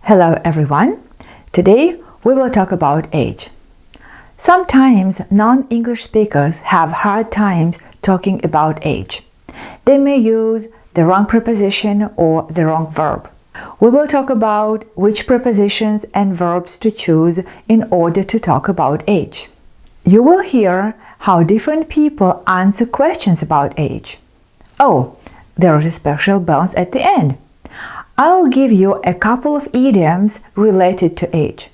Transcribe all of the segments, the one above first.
Hello everyone. Today we will talk about age. Sometimes non-English speakers have hard times talking about age. They may use the wrong preposition or the wrong verb. We will talk about which prepositions and verbs to choose in order to talk about age. You will hear how different people answer questions about age. Oh, there is a special bonus at the end. I'll give you a couple of idioms related to age.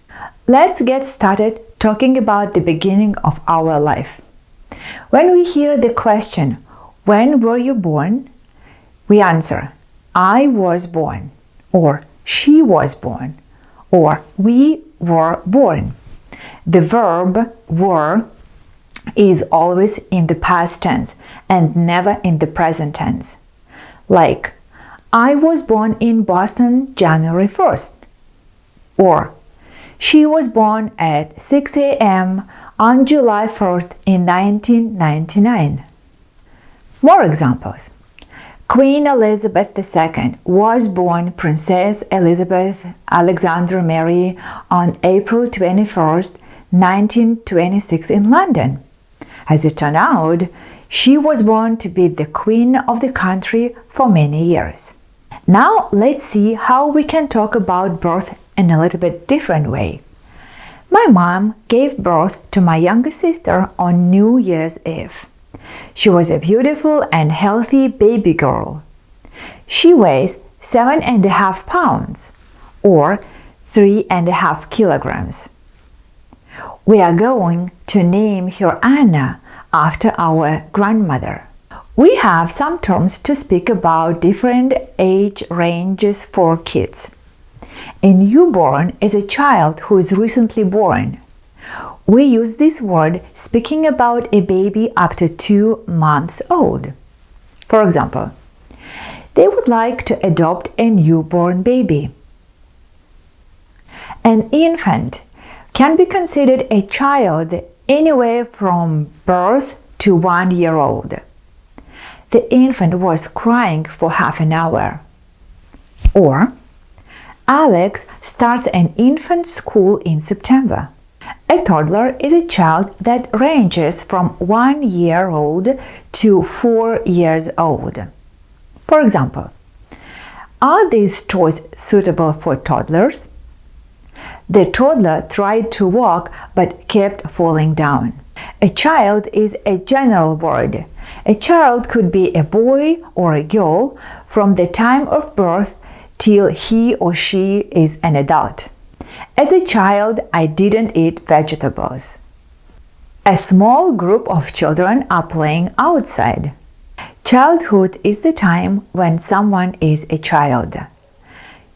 Let's get started talking about the beginning of our life. When we hear the question, "When were you born?" we answer, "I was born," or "She was born," or "We were born." The verb were is always in the past tense and never in the present tense. Like, I was born in Boston January 1st. Or, she was born at 6 a.m. on July 1st in 1999. More examples. Queen Elizabeth II was born Princess Elizabeth Alexandra Mary on April 21st, 1926 in London. As it turned out, she was born to be the queen of the country for many years. Now let's see how we can talk about birth in a little bit different way. My mom gave birth to my younger sister on New Year's Eve. She was a beautiful and healthy baby girl. She weighs 7.5 pounds or 3.5 kilograms. We are going to name her Anna after our grandmother. We have some terms to speak about different age ranges for kids. A newborn is a child who is recently born. We use this word speaking about a baby up to 2 months old. For example, they would like to adopt a newborn baby. An infant can be considered a child anywhere from birth to 1 year old. The infant was crying for half an hour. Or, Alex starts an infant school in September. A toddler is a child that ranges from 1 year old to 4 years old. For example, are these toys suitable for toddlers? The toddler tried to walk but kept falling down. A child is a general word. A child could be a boy or a girl from the time of birth till he or she is an adult. As a child, I didn't eat vegetables. A small group of children are playing outside. Childhood is the time when someone is a child.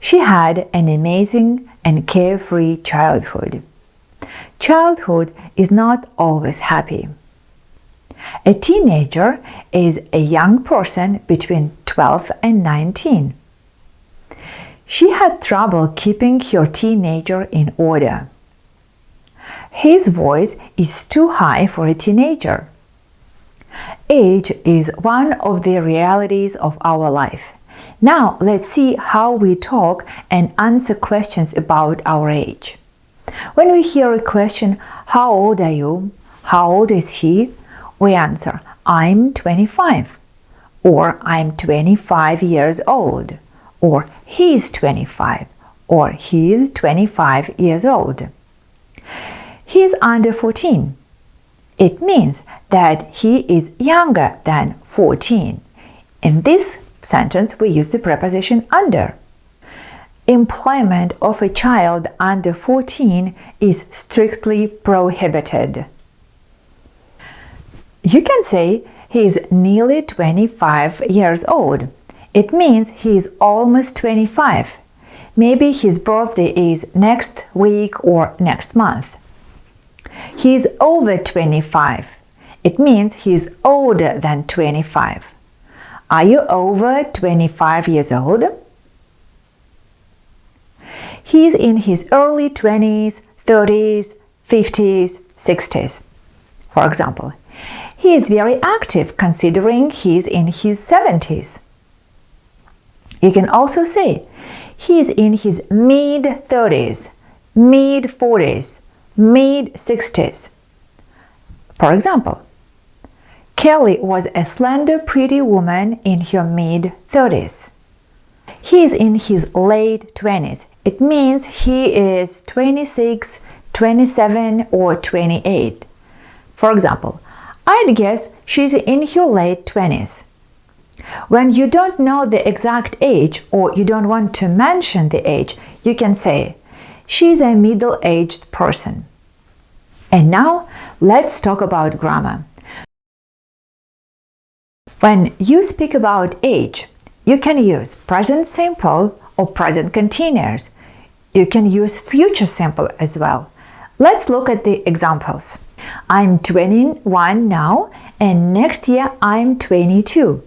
She had an amazing and carefree childhood. Childhood is not always happy. A teenager is a young person between 12 and 19. She had trouble keeping her teenager in order. His voice is too high for a teenager. Age is one of the realities of our life. Now let's see how we talk and answer questions about our age. When we hear a question, "How old are you?" "How old is he?" we answer, "I'm 25," or "I'm 25 years old," or "He's 25," or "He's 25 years old." He's under 14. It means that he is younger than 14. In this sentence, we use the preposition under. Employment of a child under 14 is strictly prohibited. You can say he is nearly 25 years old. It means he is almost 25. Maybe his birthday is next week or next month. He is over 25. It means he is older than 25. Are you over 25 years old? He is in his early 20s, 30s, 50s, 60s. For example, he is very active considering he is in his 70s. You can also say He is in his mid-30s, mid-40s, mid-60s. For example, Kelly was a slender, pretty woman in her mid-30s. He is in his late 20s. It means he is 26, 27, or 28. For example, I'd guess she's in her late 20s. When you don't know the exact age or you don't want to mention the age, you can say, she's a middle-aged person. And now, let's talk about grammar. When you speak about age, you can use present simple or present continuous. You can use future simple as well. Let's look at the examples. I'm 21 now, and next year I'm 22.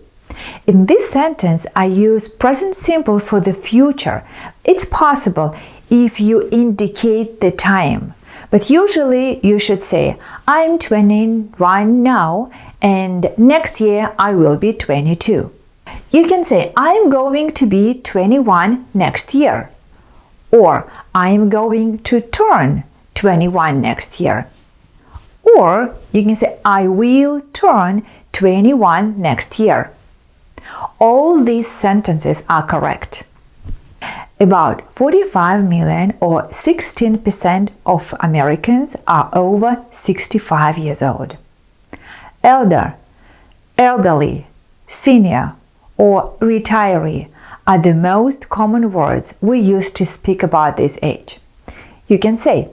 In this sentence, I use present simple for the future. It's possible if you indicate the time. But usually you should say, I'm 21 now, and next year I will be 22. You can say, I'm going to be 21 next year. Or, I'm going to turn 21 next year. Or, you can say, I will turn 21 next year. All these sentences are correct. About 45 million or 16% of Americans are over 65 years old. Elder, elderly, senior, or retiree are the most common words we use to speak about this age. You can say,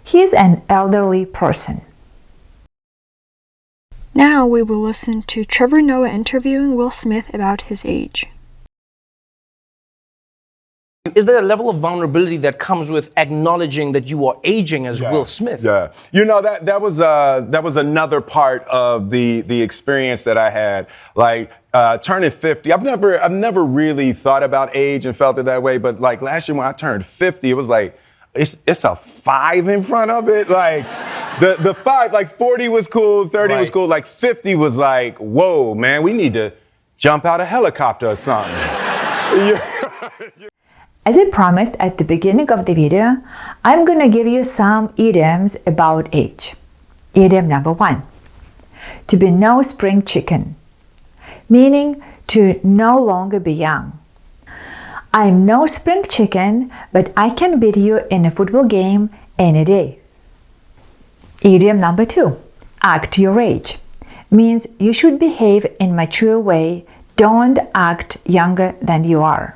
he's an elderly person. Now we will listen to Trevor Noah interviewing Will Smith about his age. Is there a level of vulnerability that comes with acknowledging that you are aging as Will Smith? Yeah, you know that was another part of the experience that I had. Like turning 50, I've never really thought about age and felt it that way. But like last year when I turned 50, it was like it's a 5 in front of it. Like the 5, like 40 was cool, 30 was cool, like 50 was like, whoa, man, we need to jump out a helicopter or something. As I promised at the beginning of the video, I'm gonna give you some idioms about age. Idiom number 1. To be no spring chicken, meaning to no longer be young. I'm no spring chicken, but I can beat you in a football game any day. Idiom number 2. Act your age, means you should behave in a mature way, don't act younger than you are.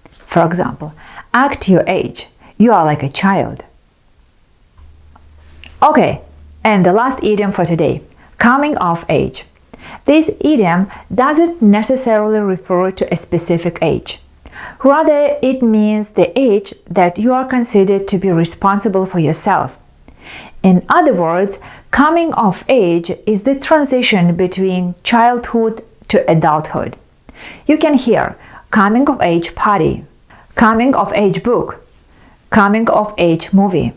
For example, act your age. You are like a child. Okay, and the last idiom for today, coming of age. This idiom doesn't necessarily refer to a specific age. Rather, it means the age that you are considered to be responsible for yourself. In other words, coming of age is the transition between childhood to adulthood. You can hear coming of age party, coming of age book, coming of age movie.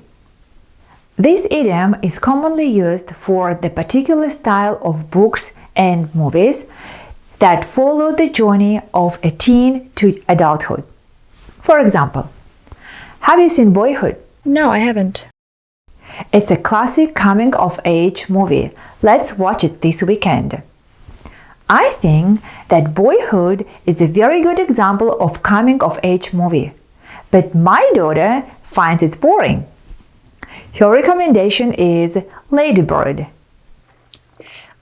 This idiom is commonly used for the particular style of books and movies that follow the journey of a teen to adulthood. For example, have you seen Boyhood? No, I haven't. It's a classic coming of age movie. Let's watch it this weekend. I think that Boyhood is a very good example of coming of age movie, but my daughter finds it boring. Her recommendation is Lady Bird.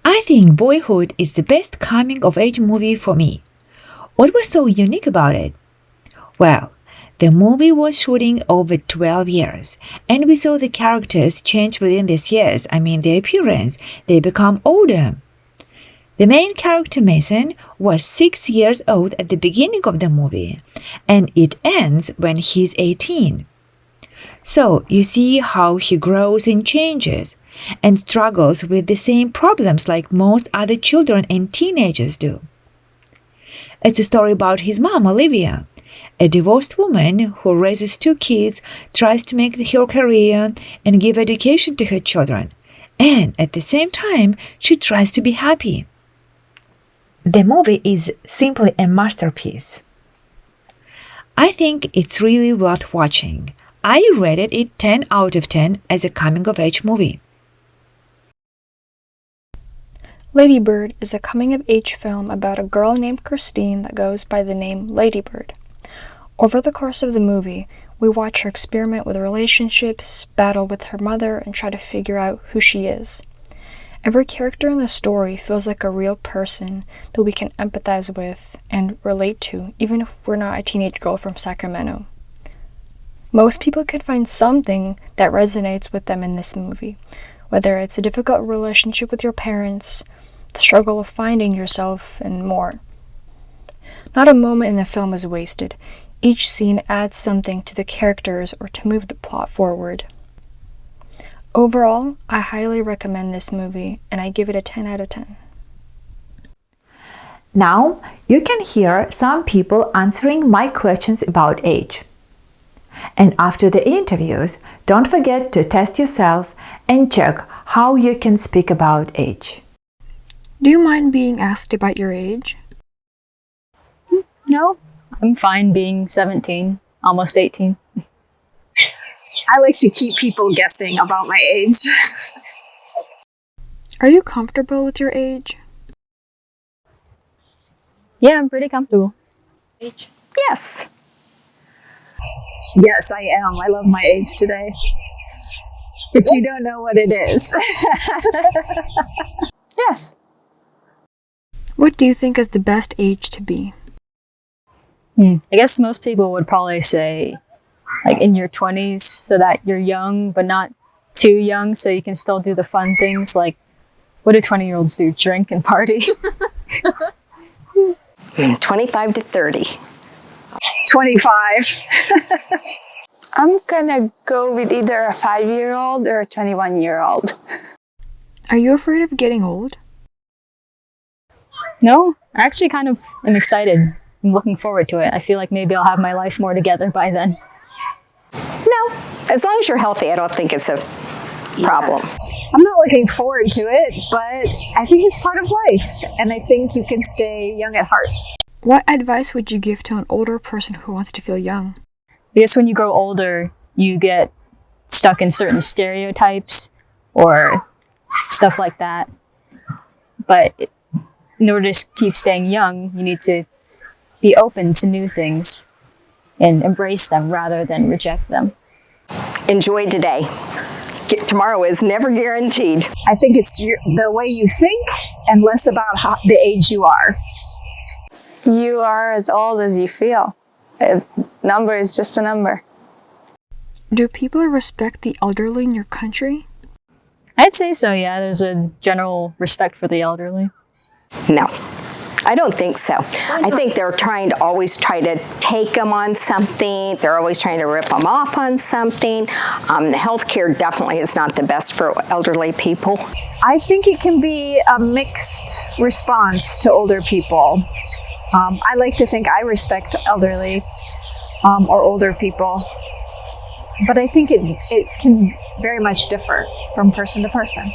I think Boyhood is the best coming of age movie for me. What was so unique about it? Well, the movie was shooting over 12 years, and we saw the characters change within these years. Their appearance, they become older. The main character Mason was 6 years old at the beginning of the movie, and it ends when he's 18. So you see how he grows and changes, and struggles with the same problems like most other children and teenagers do. It's a story about his mom, Olivia, a divorced woman who raises 2 kids, tries to make her career and give education to her children, and at the same time, she tries to be happy. The movie is simply a masterpiece. I think it's really worth watching. I rated it 10 out of 10 as a coming-of-age movie. Lady Bird is a coming-of-age film about a girl named Christine that goes by the name Lady Bird. Over the course of the movie, we watch her experiment with relationships, battle with her mother, and try to figure out who she is. Every character in the story feels like a real person that we can empathize with and relate to, even if we're not a teenage girl from Sacramento. Most people can find something that resonates with them in this movie, whether it's a difficult relationship with your parents, the struggle of finding yourself, and more. Not a moment in the film is wasted. Each scene adds something to the characters or to move the plot forward. Overall, I highly recommend this movie, and I give it a 10 out of 10. Now, you can hear some people answering my questions about age. And after the interviews, don't forget to test yourself and check how you can speak about age. Do you mind being asked about your age? No, I'm fine being 17, almost 18. I like to keep people guessing about my age. Are you comfortable with your age? Yeah, I'm pretty comfortable. Yes. Yes, I am. I love my age today. But you don't know what it is. Yes. What do you think is the best age to be? I guess most people would probably say like in your 20s so that you're young but not too young so you can still do the fun things like what do 20-year-olds do? Drink and party? 25 to 30. 25. I'm gonna go with either a 5-year-old or a 21-year-old. Are you afraid of getting old? No, I actually kind of am excited. I'm looking forward to it. I feel like maybe I'll have my life more together by then. No, as long as you're healthy, I don't think it's a problem. I'm not looking forward to it, but I think it's part of life. And I think you can stay young at heart. What advice would you give to an older person who wants to feel young? I guess when you grow older, you get stuck in certain stereotypes or stuff like that. But in order to keep staying young, you need to be open to new things and embrace them rather than reject them. Enjoy today. Tomorrow is never guaranteed. I think it's the way you think and less about the age you are. You are as old as you feel. A number is just a number. Do people respect the elderly in your country? I'd say so, yeah. There's a general respect for the elderly. No, I don't think so. I think they're always try to take them on something. They're always trying to rip them off on something. The healthcare definitely is not the best for elderly people. I think it can be a mixed response to older people. I like to think I respect elderly or older people, but I think it can very much differ from person to person.